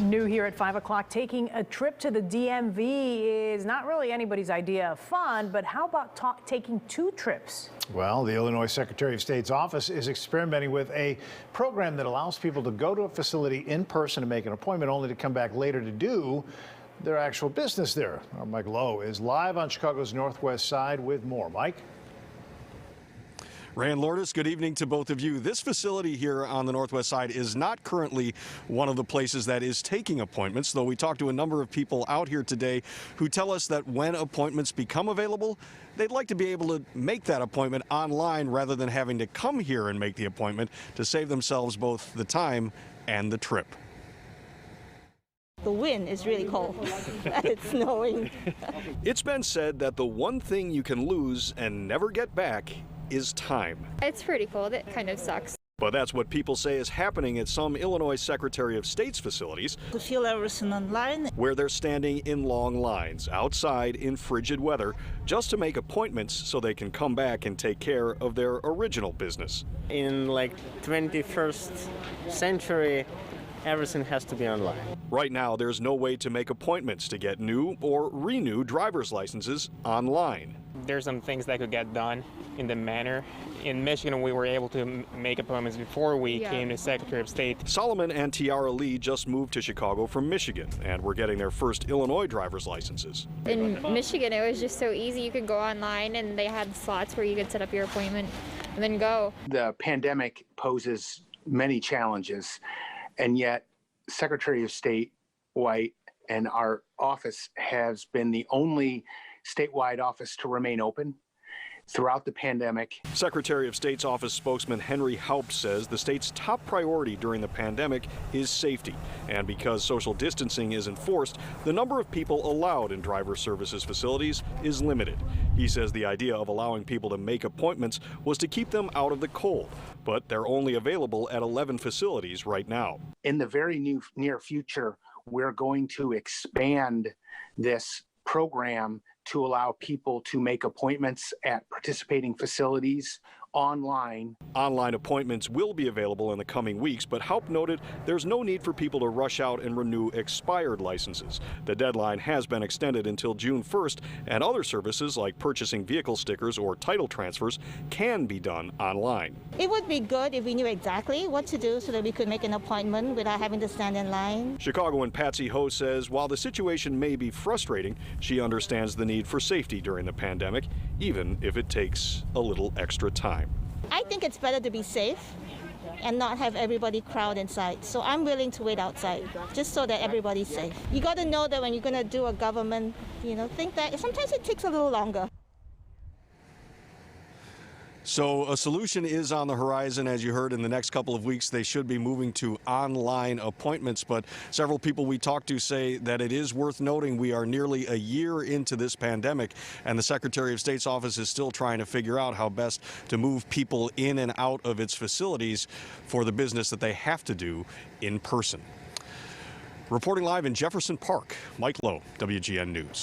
New here at 5 o'clock, taking a trip to the DMV is not really anybody's idea of fun, but how about taking 2 trips? Well, the Illinois Secretary of State's office is experimenting with a program that allows people to go to a facility in person to make an appointment, only to come back later to do their actual business there. Our Mike Lowe is live on Chicago's northwest side with more. Mike? Rand Lourdes, good evening to both of you. This facility here on the northwest side is not currently one of the places that is taking appointments, though we talked to a number of people out here today who tell us that when appointments become available, they'd like to be able to make that appointment online rather than having to come here and make the appointment to save themselves both the time and the trip. The wind is really cold. It's snowing. It's been said that the one thing you can lose and never get back is time. It's pretty cold. It kind of sucks. But that's what people say is happening at some Illinois Secretary of State's facilities. To fill everything online. Where they're standing in long lines outside in frigid weather just to make appointments so they can come back and take care of their original business. In like 21st century, everything has to be online. Right now, there's no way to make appointments to get new or renew driver's licenses online. There's some things that could get done in the manner. In Michigan, we were able to make appointments before we came to Secretary of State. Solomon and Tiara Lee just moved to Chicago from Michigan and were getting their first Illinois driver's licenses. In Michigan, it was just so easy. You could go online and they had slots where you could set up your appointment and then go. The pandemic poses many challenges, and yet Secretary of State White and our office has been the only statewide office to remain open throughout the pandemic. Secretary of State's office spokesman Henry Haupt says the state's top priority during the pandemic is safety. And because social distancing is enforced, the number of people allowed in driver services facilities is limited. He says the idea of allowing people to make appointments was to keep them out of the cold, but they're only available at 11 facilities right now. In the very near future, we're going to expand this program to allow people to make appointments at participating facilities online. Online appointments will be available in the coming weeks, but Haupt noted there's no need for people to rush out and renew expired licenses. The deadline has been extended until June 1st, and other services like purchasing vehicle stickers or title transfers can be done online. It would be good if we knew exactly what to do so that we could make an appointment without having to stand in line. Chicagoan Patsy Ho says while the situation may be frustrating, she understands the need for safety during the pandemic, even if it takes a little extra time. I think it's better to be safe and not have everybody crowd inside. So I'm willing to wait outside just so that everybody's safe. You got to know that when you're going to do a government, think that sometimes it takes a little longer. So a solution is on the horizon. As you heard, in the next couple of weeks, they should be moving to online appointments. But several people we talked to say that it is worth noting we are nearly a year into this pandemic, and the Secretary of State's office is still trying to figure out how best to move people in and out of its facilities for the business that they have to do in person. Reporting live in Jefferson Park, Mike Lowe, WGN News.